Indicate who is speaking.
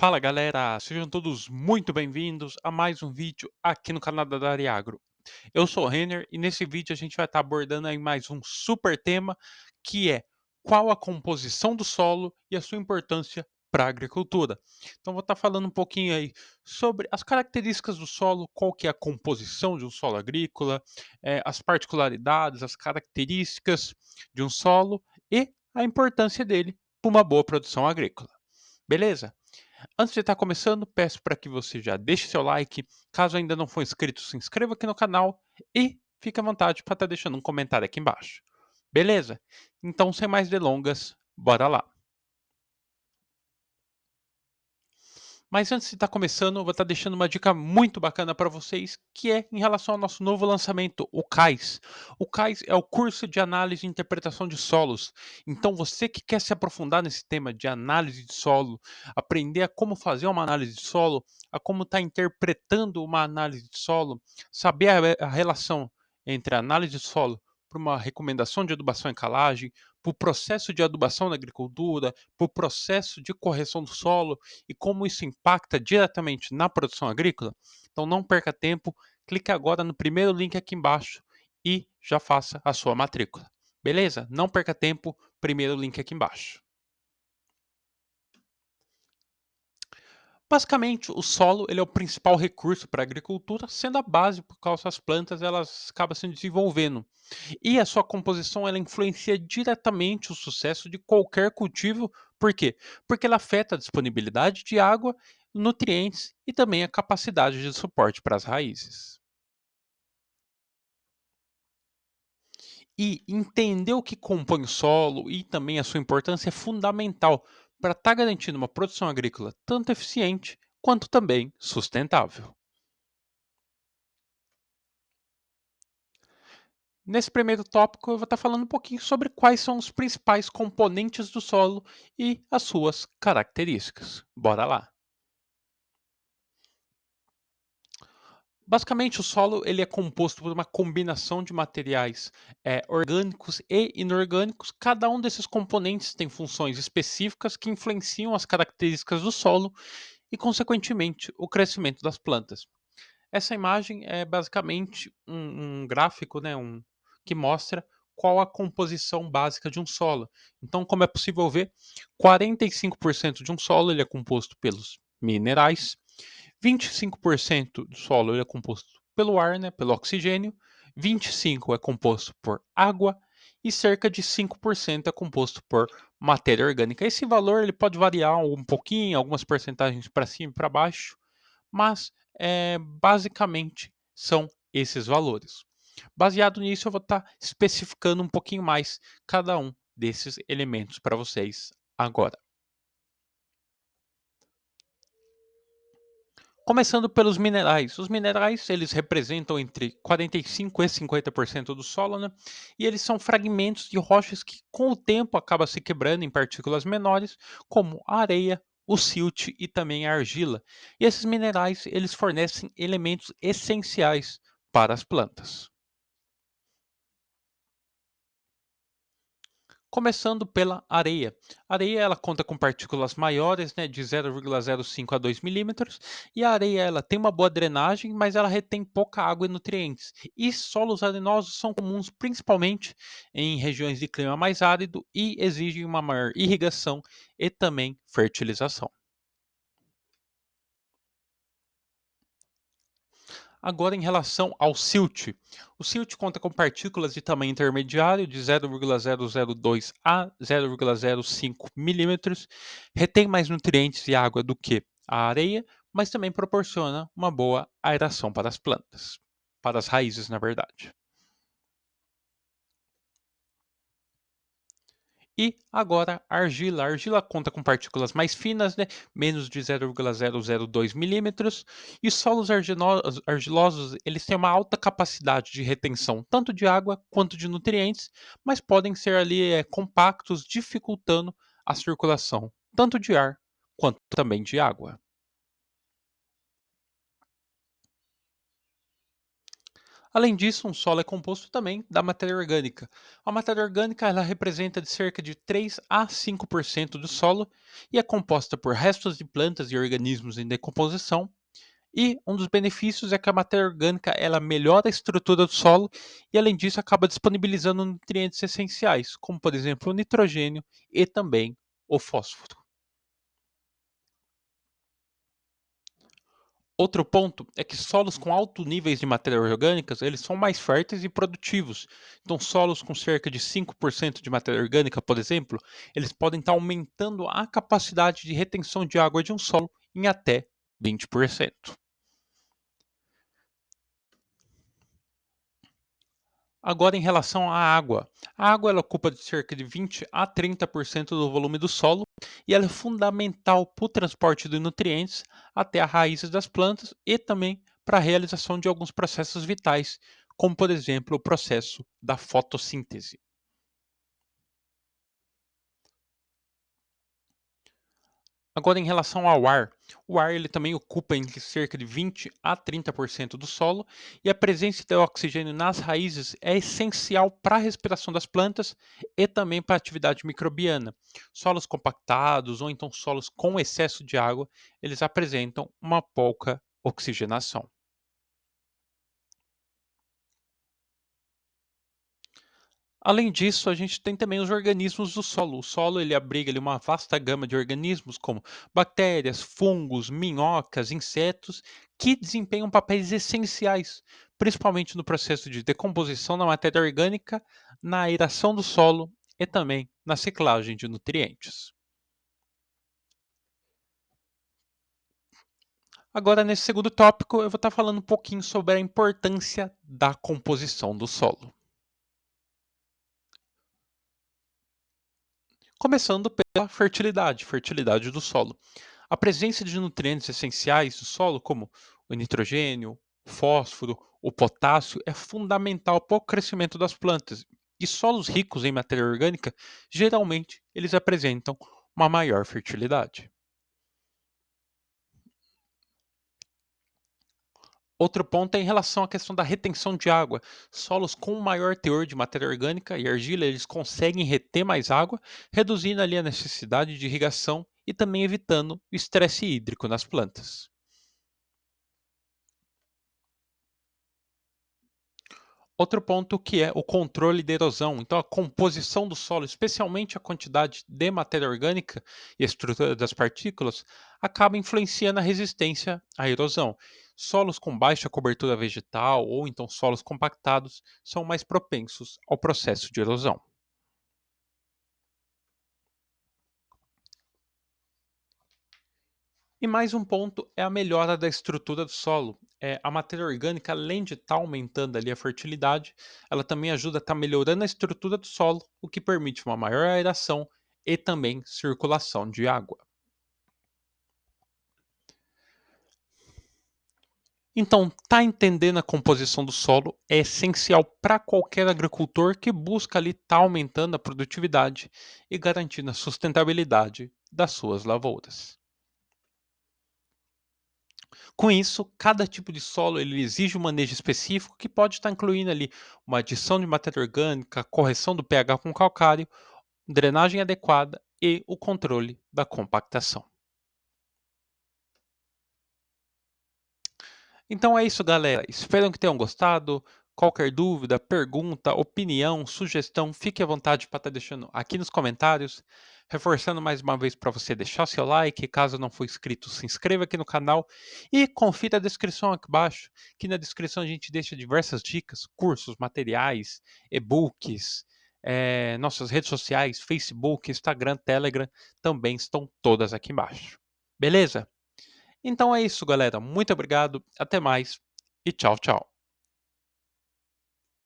Speaker 1: Fala galera, sejam todos muito bem-vindos a mais um vídeo aqui no canal da Agro. Eu sou o Renner e nesse vídeo a gente vai estar abordando aí mais um super tema que é qual a composição do solo e a sua importância para a agricultura. Então vou estar falando um pouquinho aí sobre as características do solo, qual que é a composição de um solo agrícola, as particularidades, as características de um solo e a importância dele para uma boa produção agrícola. Beleza? Antes de estar começando, peço para que você já deixe seu like. Caso ainda não for inscrito, se inscreva aqui no canal e fique à vontade para estar deixando um comentário aqui embaixo. Beleza? Então, sem mais delongas, bora lá. Mas antes de estar começando, eu vou estar deixando uma dica muito bacana para vocês, que é em relação ao nosso novo lançamento, o CAIS. O CAIS é o curso de análise e interpretação de solos. Então, você que quer se aprofundar nesse tema de análise de solo, aprender a como fazer uma análise de solo, a como estar interpretando uma análise de solo, saber a relação entre a análise de solo para uma recomendação de adubação e calagem, para o processo de adubação na agricultura, para o processo de correção do solo, e como isso impacta diretamente na produção agrícola, então não perca tempo, clique agora no primeiro link aqui embaixo e já faça a sua matrícula. Beleza? Não perca tempo, primeiro link aqui embaixo. Basicamente, o solo ele é o principal recurso para a agricultura, sendo a base por causa das plantas elas acabam se desenvolvendo. E a sua composição ela influencia diretamente o sucesso de qualquer cultivo. Por quê? Porque ela afeta a disponibilidade de água, nutrientes e também a capacidade de suporte para as raízes. E entender o que compõe o solo e também a sua importância é fundamental para estar garantindo uma produção agrícola tanto eficiente quanto também sustentável. Nesse primeiro tópico, eu vou estar falando um pouquinho sobre quais são os principais componentes do solo e as suas características. Bora lá! Basicamente, o solo ele é composto por uma combinação de materiais orgânicos e inorgânicos. Cada um desses componentes tem funções específicas que influenciam as características do solo e, consequentemente, o crescimento das plantas. Essa imagem é basicamente um gráfico, né, que mostra qual a composição básica de um solo. Então, como é possível ver, 45% de um solo ele é composto pelos minerais, 25% do solo ele é composto pelo ar, né, pelo oxigênio, 25% é composto por água e cerca de 5% é composto por matéria orgânica. Esse valor ele pode variar um pouquinho, algumas percentagens para cima e para baixo, mas basicamente são esses valores. Baseado nisso, eu vou estar especificando um pouquinho mais cada um desses elementos para vocês agora. Começando pelos minerais. Os minerais, eles representam entre 45 e 50% do solo, né? E eles são fragmentos de rochas que com o tempo acabam se quebrando em partículas menores, como a areia, o silt e também a argila. E esses minerais, eles fornecem elementos essenciais para as plantas. Começando pela areia. A areia ela conta com partículas maiores, né, de 0,05 a 2 milímetros, e a areia ela tem uma boa drenagem, mas ela retém pouca água e nutrientes. E solos arenosos são comuns principalmente em regiões de clima mais árido e exigem uma maior irrigação e também fertilização. Agora, em relação ao silt. O silt conta com partículas de tamanho intermediário, de 0,002 a 0,05 milímetros, retém mais nutrientes e água do que a areia, mas também proporciona uma boa aeração para as plantas, para as raízes, na verdade. E agora a argila. A argila conta com partículas mais finas, né? Menos de 0,002 milímetros. E solos argilosos, eles têm uma alta capacidade de retenção tanto de água quanto de nutrientes, mas podem ser ali compactos, dificultando a circulação tanto de ar quanto também de água. Além disso, um solo é composto também da matéria orgânica. A matéria orgânica ela representa de cerca de 3 a 5% do solo e é composta por restos de plantas e organismos em decomposição. E um dos benefícios é que a matéria orgânica ela melhora a estrutura do solo e, além disso, acaba disponibilizando nutrientes essenciais, como por exemplo o nitrogênio e também o fósforo. Outro ponto é que solos com alto níveis de matéria orgânicas, eles são mais férteis e produtivos. Então, solos com cerca de 5% de matéria orgânica, por exemplo, eles podem estar aumentando a capacidade de retenção de água de um solo em até 20%. Agora, em relação à água. A água ela ocupa de cerca de 20 a 30% do volume do solo e ela é fundamental para o transporte de nutrientes até as raízes das plantas e também para a realização de alguns processos vitais, como por exemplo o processo da fotossíntese. Agora, em relação ao ar, o ar ele também ocupa entre cerca de 20 a 30% do solo e a presença de oxigênio nas raízes é essencial para a respiração das plantas e também para a atividade microbiana. Solos compactados ou então solos com excesso de água, eles apresentam uma pouca oxigenação. Além disso, a gente tem também os organismos do solo. O solo ele abriga ali, uma vasta gama de organismos, como bactérias, fungos, minhocas, insetos, que desempenham papéis essenciais, principalmente no processo de decomposição da matéria orgânica, na aeração do solo e também na ciclagem de nutrientes. Agora, nesse segundo tópico, eu vou estar falando um pouquinho sobre a importância da composição do solo. Começando pela fertilidade, fertilidade do solo. A presença de nutrientes essenciais do solo, como o nitrogênio, o fósforo, o potássio, é fundamental para o crescimento das plantas. E solos ricos em matéria orgânica, geralmente, eles apresentam uma maior fertilidade. Outro ponto é em relação à questão da retenção de água. Solos com maior teor de matéria orgânica e argila, eles conseguem reter mais água, reduzindo ali a necessidade de irrigação e também evitando o estresse hídrico nas plantas. Outro ponto que é o controle da erosão. Então, a composição do solo, especialmente a quantidade de matéria orgânica e a estrutura das partículas, acaba influenciando a resistência à erosão. Solos com baixa cobertura vegetal ou então solos compactados são mais propensos ao processo de erosão. E mais um ponto é a melhora da estrutura do solo. A matéria orgânica, além de estar aumentando ali a fertilidade, ela também ajuda a estar melhorando a estrutura do solo, o que permite uma maior aeração e também circulação de água. Então, tá entendendo a composição do solo é essencial para qualquer agricultor que busca ali estar aumentando a produtividade e garantindo a sustentabilidade das suas lavouras. Com isso, cada tipo de solo ele exige um manejo específico que pode estar incluindo ali uma adição de matéria orgânica, correção do pH com calcário, drenagem adequada e o controle da compactação. Então é isso, galera. Espero que tenham gostado. Qualquer dúvida, pergunta, opinião, sugestão, fique à vontade para estar deixando aqui nos comentários. Reforçando mais uma vez para você deixar seu like, caso não for inscrito, se inscreva aqui no canal e confira a descrição aqui embaixo, que na descrição a gente deixa diversas dicas, cursos, materiais, e-books, nossas redes sociais, Facebook, Instagram, Telegram, também estão todas aqui embaixo. Beleza? Então é isso, galera. Muito obrigado, até mais e tchau, tchau.